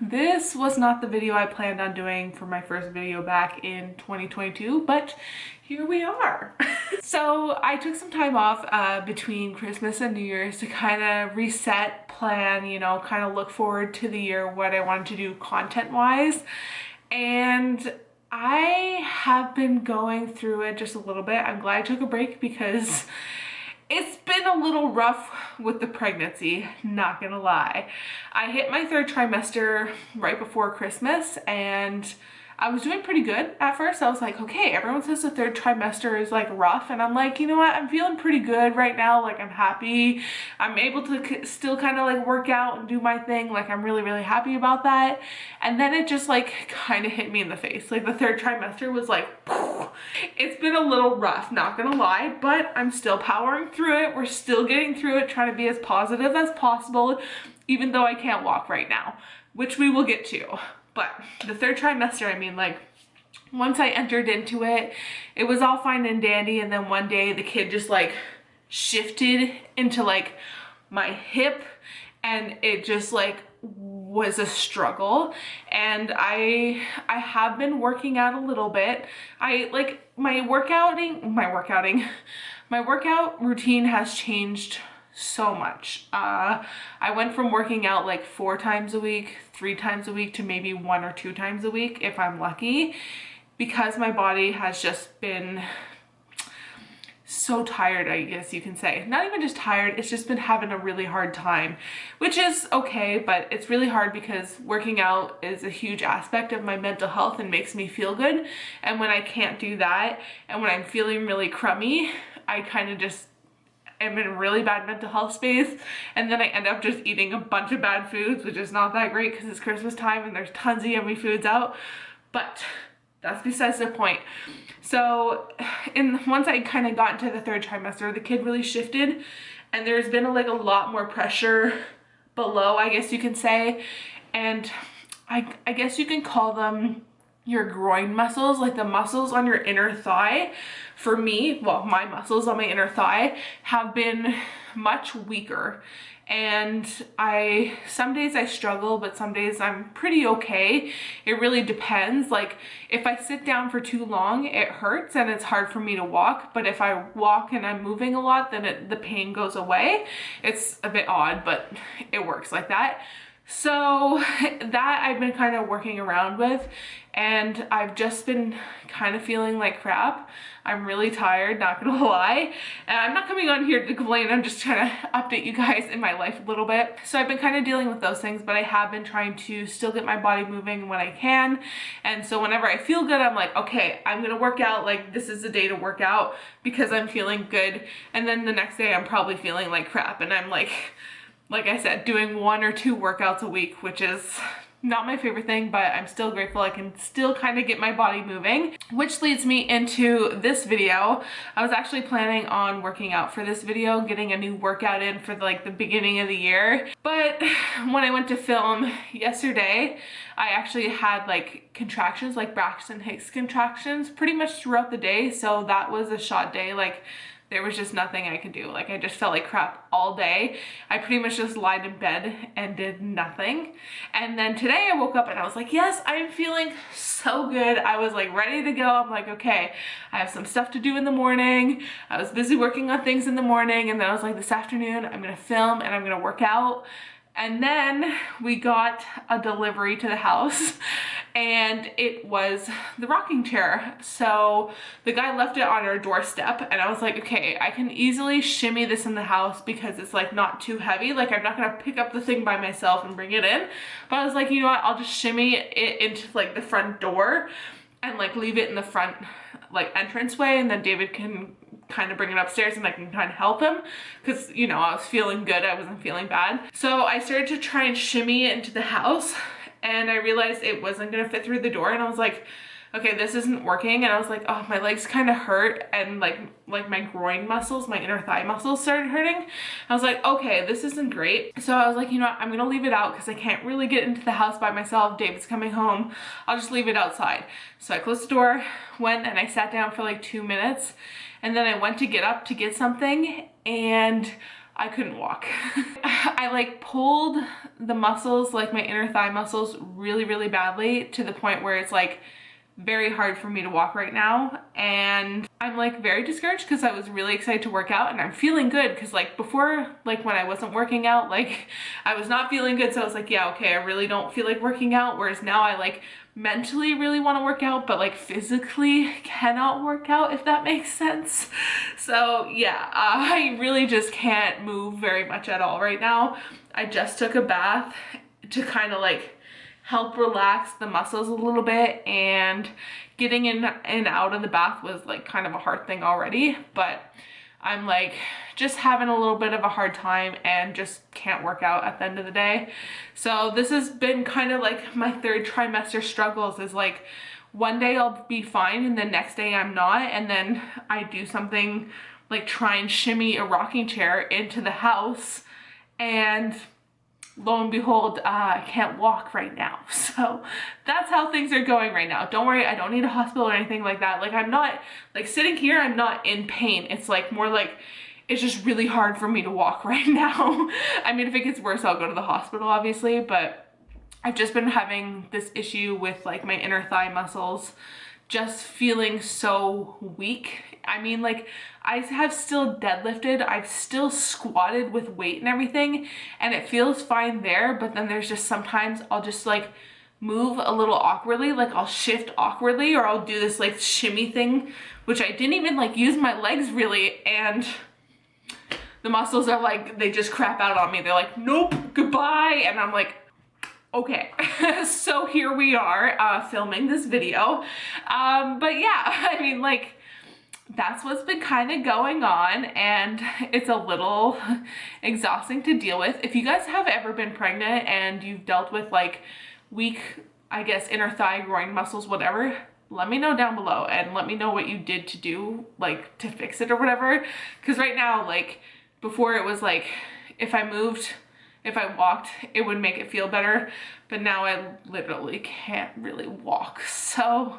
This was not the video I planned on doing for my first video back in 2022, but here we are. So I took some time off between Christmas and New Year's to kind of reset, plan, you know, kind of look forward to the year, what I wanted to do content-wise. And I have been going through it just a little bit. I'm glad I took a break because it's been a little rough with the pregnancy, not gonna lie. I hit my third trimester right before Christmas and I was doing pretty good at first. I was like, okay, everyone says the third trimester is like rough, and I'm like, you know what, I'm feeling pretty good right now. Like, I'm happy. I'm able to still kind of like work out and do my thing. Like, I'm really, really happy about that. And then it just like kind of hit me in the face. Like, the third trimester was like, poof. It's been a little rough, not gonna lie, but I'm still powering through it. We're still getting through it, trying to be as positive as possible, even though I can't walk right now, which we will get to. But the third trimester, I mean, like, once I entered into it, it was all fine and dandy. And then one day the kid just like shifted into like my hip, and it just like was a struggle. And I have been working out a little bit. I like my workout routine has changed so much. I went from working out like 4 times a week, 3 times a week, to maybe 1 or 2 times a week if I'm lucky, because my body has just been so tired, I guess you can say. Not even just tired, it's just been having a really hard time, which is okay, but it's really hard because working out is a huge aspect of my mental health and makes me feel good. And when I can't do that, and when I'm feeling really crummy, I kind of just I'm in a really bad mental health space, and then I end up just eating a bunch of bad foods, which is not that great because it's Christmas time and there's tons of yummy foods out, but that's besides the point. So once I kind of got into the third trimester, the kid really shifted, and there's been like a lot more pressure below, I guess you can say, and I guess you can call them your groin muscles, like the muscles on your inner thigh. For me, well, my muscles on my inner thigh have been much weaker, and some days I struggle, but some days I'm pretty okay. It really depends. Like, if I sit down for too long, it hurts and it's hard for me to walk, but if I walk and I'm moving a lot, then the pain goes away. It's a bit odd, but it works like that. So that I've been kind of working around with, and I've just been kind of feeling like crap. I'm really tired, not gonna lie. And I'm not coming on here to complain, I'm just trying to update you guys in my life a little bit. So I've been kind of dealing with those things, but I have been trying to still get my body moving when I can. And so whenever I feel good, I'm like, okay, I'm gonna work out, like this is the day to work out because I'm feeling good. And then the next day I'm probably feeling like crap, and I'm like I said, doing 1 or 2 workouts a week, which is not my favorite thing, but I'm still grateful I can still kind of get my body moving. Which leads me into this video. I was actually planning on working out for this video, getting a new workout in for like the beginning of the year. But when I went to film yesterday, I actually had like contractions, like Braxton Hicks contractions, pretty much throughout the day. So that was a shot day. Like, there was just nothing I could do. Like, I just felt like crap all day. I pretty much just lied in bed and did nothing. And then today I woke up and I was like, yes, I'm feeling so good. I was like ready to go. I'm like, okay, I have some stuff to do in the morning. I was busy working on things in the morning, and then I was like, this afternoon I'm gonna film and I'm gonna work out. And then we got a delivery to the house, and it was the rocking chair. So the guy left it on our doorstep, and I was like, okay, I can easily shimmy this in the house because it's like not too heavy. Like, I'm not gonna pick up the thing by myself and bring it in. But I was like, you know what, I'll just shimmy it into like the front door and like leave it in the front like entranceway, and then David can kind of bring it upstairs and I can kind of help him, because, you know, I was feeling good, I wasn't feeling bad. So I started to try and shimmy it into the house, and I realized it wasn't gonna fit through the door, and I was like, okay, this isn't working. And I was like, oh, my legs kind of hurt, and like my groin muscles, my inner thigh muscles started hurting. I was like, okay, this isn't great. So I was like, you know what, I'm gonna leave it out because I can't really get into the house by myself. David's coming home. I'll just leave it outside. So I closed the door, went, and I sat down for like 2 minutes, and then I went to get up to get something, and I couldn't walk. I like pulled the muscles, like my inner thigh muscles, really, really badly to the point where it's like very hard for me to walk right now. And I'm like very discouraged because I was really excited to work out and I'm feeling good because like before, like when I wasn't working out, like I was not feeling good. So I was like, yeah, okay, I really don't feel like working out. Whereas now I like mentally really want to work out, but like physically cannot work out, if that makes sense. So yeah, I really just can't move very much at all right now. I just took a bath to kind of like help relax the muscles a little bit, and getting in and out of the bath was like kind of a hard thing already, but I'm like just having a little bit of a hard time and just can't work out at the end of the day. So this has been kind of like my third trimester struggles, is like one day I'll be fine and the next day I'm not, and then I do something like try and shimmy a rocking chair into the house and lo and behold, I can't walk right now. So that's how things are going right now. Don't worry, I don't need a hospital or anything like that. Like I'm not, like sitting here, I'm not in pain. It's like more like, it's just really hard for me to walk right now. I mean, if it gets worse, I'll go to the hospital obviously, but I've just been having this issue with like my inner thigh muscles just feeling so weak. I mean, like I have still deadlifted, I've still squatted with weight and everything, and it feels fine there, but then there's just sometimes I'll just like move a little awkwardly, like I'll shift awkwardly, or I'll do this like shimmy thing, which I didn't even like use my legs really, and the muscles are like, they just crap out on me. They're like, nope, goodbye. And I'm like, okay, so here we are filming this video. But yeah, I mean, like, that's what's been kind of going on, and it's a little exhausting to deal with. If you guys have ever been pregnant and you've dealt with like weak, I guess, inner thigh, groin muscles, whatever, let me know down below and let me know what you did to do, like to fix it or whatever. Because right now, like before it was like if I moved, if I walked, it would make it feel better, but now I literally can't really walk. So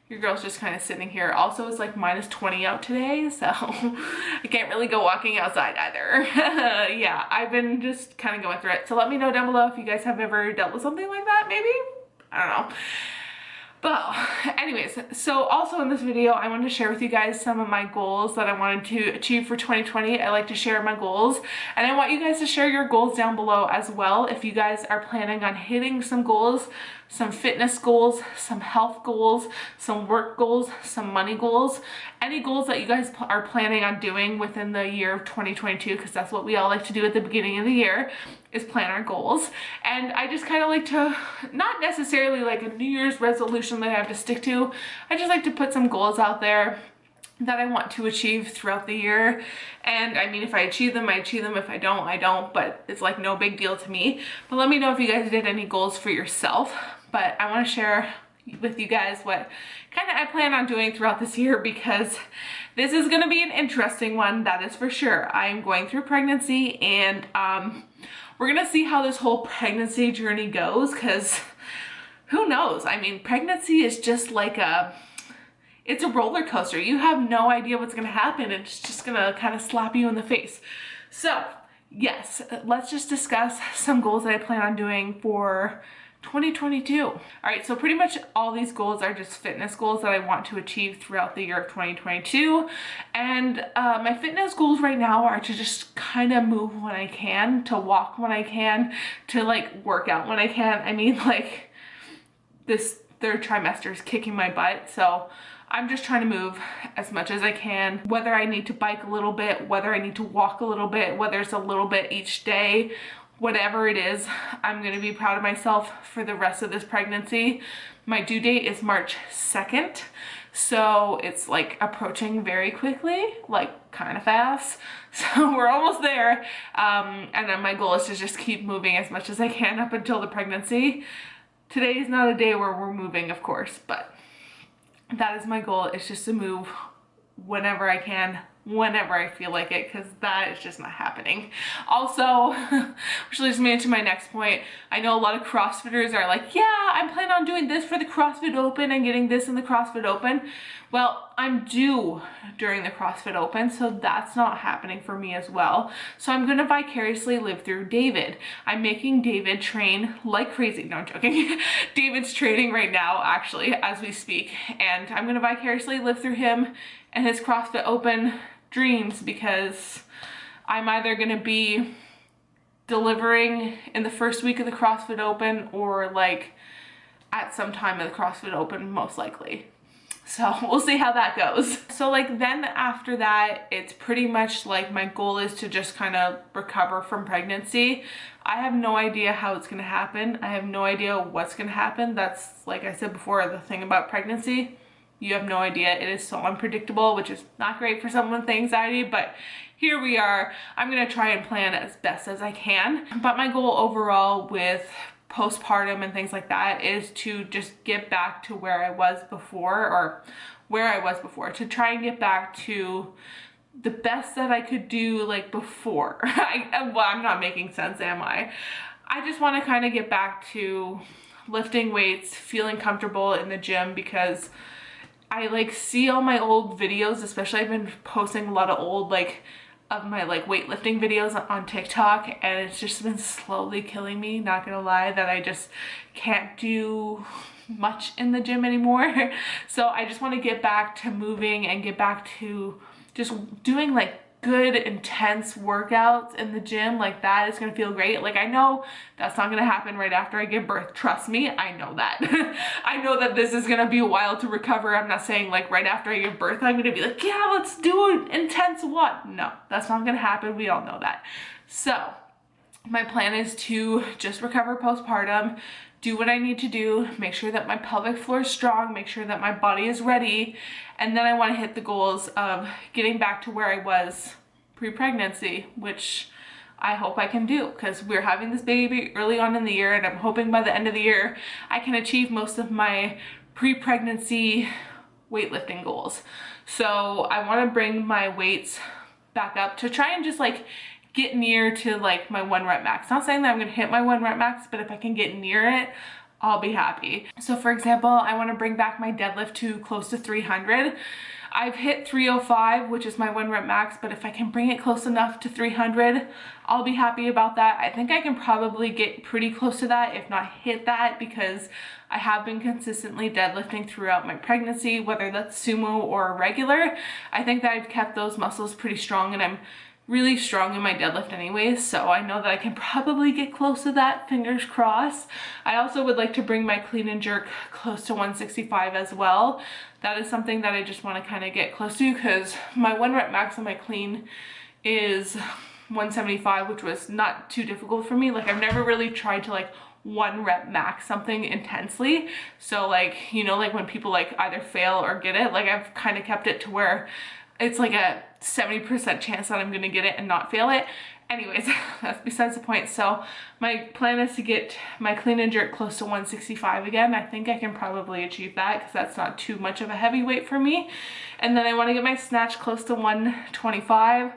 your girl's just kind of sitting here. Also, it's like -20 out today, so I can't really go walking outside either. Yeah, I've been just kind of going through it. So let me know down below if you guys have ever dealt with something like that, maybe? I don't know. But anyways, so also in this video, I wanted to share with you guys some of my goals that I wanted to achieve for 2020. I like to share my goals, and I want you guys to share your goals down below as well. If you guys are planning on hitting some goals, some fitness goals, some health goals, some work goals, some money goals, any goals that you guys are planning on doing within the year of 2022, because that's what we all like to do at the beginning of the year, is plan our goals. And I just kind of like to, not necessarily like a New Year's resolution that I have to stick to, I just like to put some goals out there that I want to achieve throughout the year. And I mean, if I achieve them, I achieve them. If I don't, I don't, but it's like no big deal to me. But let me know if you guys did any goals for yourself. But I want to share with you guys what kind of I plan on doing throughout this year, because this is going to be an interesting one, that is for sure. I am going through pregnancy, and we're going to see how this whole pregnancy journey goes, because who knows? I mean, pregnancy is just like it's a roller coaster. You have no idea what's going to happen. It's just going to kind of slap you in the face. So yes, let's just discuss some goals that I plan on doing for 2022. All right, so pretty much all these goals are just fitness goals that I want to achieve throughout the year of 2022. And my fitness goals right now are to just kind of move when I can, to walk when I can, to like work out when I can. I mean, like this third trimester is kicking my butt, so I'm just trying to move as much as I can, whether I need to bike a little bit, whether I need to walk a little bit, whether it's a little bit each day, whatever it is. I'm going to be proud of myself for the rest of this pregnancy. My due date is March 2nd, so it's like approaching very quickly, like kind of fast. So we're almost there, and then my goal is to just keep moving as much as I can up until the pregnancy. Today is not a day where we're moving, of course, but that is my goal. It's just to move whenever I can, whenever I feel like it, because that is just not happening. Also, which leads me into my next point. I know a lot of CrossFitters are like, yeah, I'm planning on doing this for the CrossFit Open and getting this in the CrossFit Open. Well, I'm due during the CrossFit Open, so that's not happening for me as well. So I'm gonna vicariously live through David. I'm making David train like crazy. No, I'm joking. David's training right now, actually, as we speak, and I'm gonna vicariously live through him and his CrossFit Open dreams, because I'm either gonna be delivering in the first week of the CrossFit Open or like at some time of the CrossFit Open, most likely. So we'll see how that goes. So like then after that, it's pretty much like my goal is to just kind of recover from pregnancy. I have no idea how it's gonna happen. I have no idea what's gonna happen. That's, like I said before, the thing about pregnancy. You have no idea. It is so unpredictable, which is not great for someone with anxiety, but here we are. I'm gonna try and plan as best as I can. But my goal overall with postpartum and things like that is to just get back to where I was before, or where I was before, to try and get back to the best that I could do like before. Well, I'm not making sense, am I? I just want to kind of get back to lifting weights, feeling comfortable in the gym, because I like see all my old videos, especially I've been posting a lot of old of my weightlifting videos on TikTok, and it's just been slowly killing me, not gonna lie, that I just can't do much in the gym anymore. So I just want to get back to moving and get back to just doing like good intense workouts in the gym. Like that is gonna feel great. Like I know that's not gonna happen right after I give birth, trust me, I know that. I know that this is gonna be a while to recover. I'm not saying like right after I give birth I'm gonna be like, yeah, let's do an intense what. No, that's not gonna happen, we all know that. So my plan is to just recover postpartum, do what I need to do, make sure that my pelvic floor is strong, make sure that my body is ready, and then I want to hit the goals of getting back to where I was pre-pregnancy, which I hope I can do, because we're having this baby early on in the year, and I'm hoping by the end of the year I can achieve most of my pre-pregnancy weightlifting goals. So I want to bring my weights back up to try and just like get near to like my 1 rep max. Not saying that I'm gonna hit my 1 rep max, but if I can get near it, I'll be happy. So for example, I wanna bring back my deadlift to close to 300. I've hit 305, which is my 1 rep max, but if I can bring it close enough to 300, I'll be happy about that. I think I can probably get pretty close to that, if not hit that, because I have been consistently deadlifting throughout my pregnancy, whether that's sumo or regular. I think that I've kept those muscles pretty strong, and I'm really strong in my deadlift anyways, so I know that I can probably get close to that, fingers crossed. I also would like to bring my clean and jerk close to 165 as well. That is something that I just want to kind of get close to, because my 1 rep max on my clean is 175, which was not too difficult for me. Like I've never really tried to like 1 rep max something intensely, so like, you know, like when people like either fail or get it, like I've kind of kept it to where it's like a 70% chance that I'm gonna get it and not fail it. Anyways, that's besides the point. So my plan is to get my clean and jerk close to 165 again. I think I can probably achieve that, because that's not too much of a heavy weight for me. And then I want to get my snatch close to 125.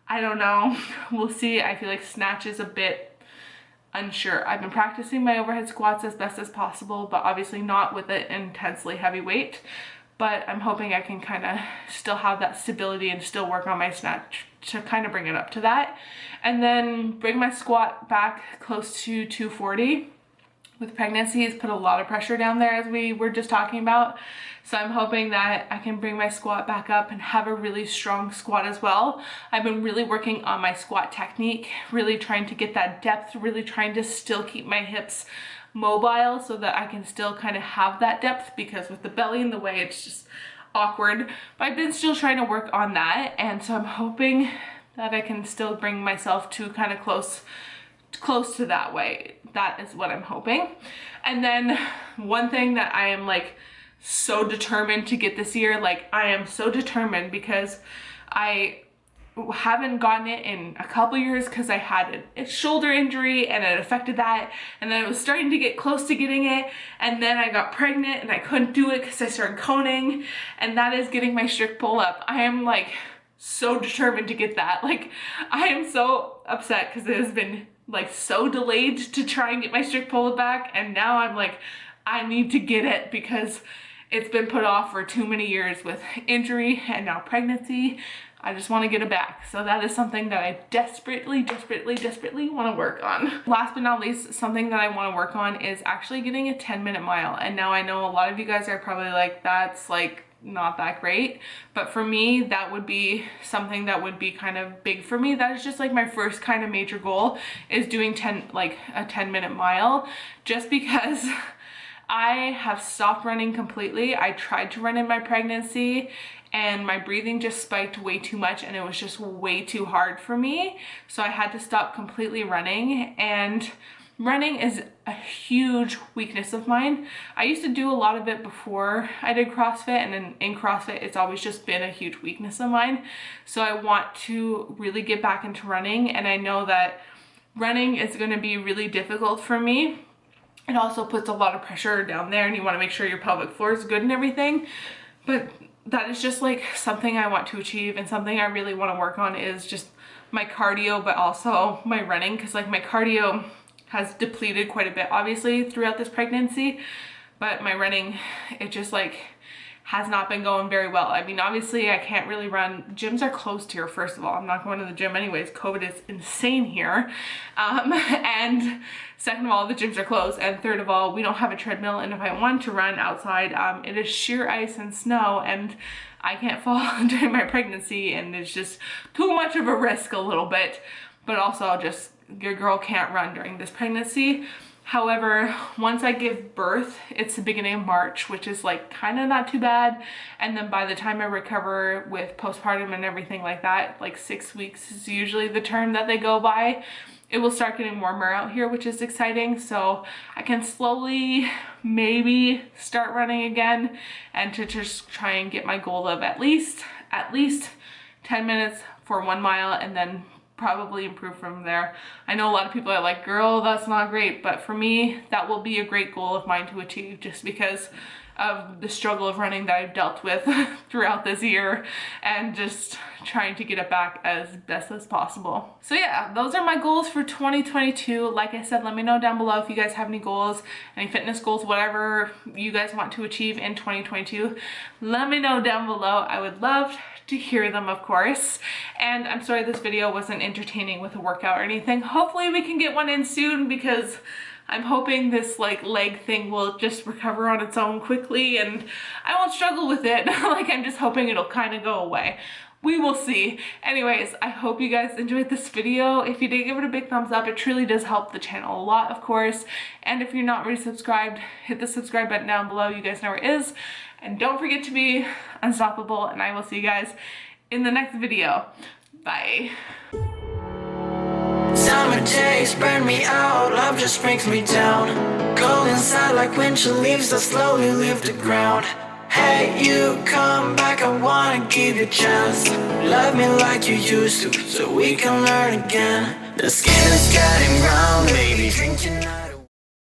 I don't know, we'll see. I feel like snatch is a bit unsure. I've been practicing my overhead squats as best as possible, but obviously not with an intensely heavy weight. But I'm hoping I can kind of still have that stability and still work on my snatch to kind of bring it up to that. And then bring my squat back close to 240. With pregnancy, it's put a lot of pressure down there, as we were just talking about. So I'm hoping that I can bring my squat back up and have a really strong squat as well. I've been really working on my squat technique, really trying to get that depth, really trying to still keep my hips mobile so that I can still kind of have that depth, because with the belly in the way it's just awkward. But I've been still trying to work on that, and so I'm hoping that I can still bring myself to kind of close to that way. That is what I'm hoping. And then one thing that I am like so determined to get this year, like I am so determined, because I haven't gotten it in a couple years, because I had a shoulder injury and it affected that, and then I was starting to get close to getting it, and then I got pregnant and I couldn't do it because I started coning, and that is getting my strict pull up. I am like so determined to get that. Like, I am so upset because it has been like so delayed to try and get my strict pull back, and now I'm like, I need to get it because it's been put off for too many years with injury and now pregnancy. I just want to get it back. So that is something that I desperately want to work on. Last but not least, something that I want to work on is actually getting a 10-minute mile. And now I know a lot of you guys are probably like, that's like not that great. But for me, that would be something that would be kind of big for me. That is just like my first kind of major goal, is doing a 10-minute mile, just because I have stopped running completely. I tried to run in my pregnancy and my breathing just spiked way too much and it was just way too hard for me. So I had to stop completely running, and running is a huge weakness of mine. I used to do a lot of it before I did CrossFit, and then in CrossFit it's always just been a huge weakness of mine. So I want to really get back into running, and I know that running is going to be really difficult for me. It also puts a lot of pressure down there, and you want to make sure your pelvic floor is good and everything. But that is just like something I want to achieve, and something I really want to work on is just my cardio, but also my running, because like my cardio has depleted quite a bit obviously throughout this pregnancy, but my running, it just like has not been going very well. I mean, obviously I can't really run. Gyms are closed here, first of all. I'm not going to the gym anyways. COVID is insane here. And second of all, the gyms are closed. And third of all, we don't have a treadmill. And if I want to run outside, it is sheer ice and snow, and I can't fall during my pregnancy, and it's just too much of a risk a little bit. But also just, your girl can't run during this pregnancy. However, once I give birth, it's the beginning of March, which is like kind of not too bad. And then by the time I recover with postpartum and everything like that, like 6 weeks is usually the term that they go by, it will start getting warmer out here, which is exciting. So I can slowly maybe start running again, and to just try and get my goal of at least 10 minutes for 1 mile, and then probably improve from there. I know a lot of people are like, girl, that's not great, but for me, that will be a great goal of mine to achieve, just because of the struggle of running that I've dealt with throughout this year, and just trying to get it back as best as possible. So yeah, those are my goals for 2022. Like I said, let me know down below if you guys have any goals, any fitness goals, whatever you guys want to achieve in 2022. Let me know down below. I would love to hear them, of course. And I'm sorry this video wasn't entertaining with a workout or anything. Hopefully we can get one in soon, because I'm hoping this like leg thing will just recover on its own quickly and I won't struggle with it. Like, I'm just hoping it'll kind of go away. We will see. Anyways, I hope you guys enjoyed this video. If you did, give it a big thumbs up. It truly does help the channel a lot, of course. And if you're not already subscribed, hit the subscribe button down below. You guys know where it is. And don't forget to be unstoppable. And I will see you guys in the next video. Bye. Summer days burn me out, love just brings me down. Go inside like winter leaves that slowly leave the ground. Hey, you come back, I wanna give you a chance. Love me like you used to, so we can learn again. The skin is getting brown, baby, drink your night.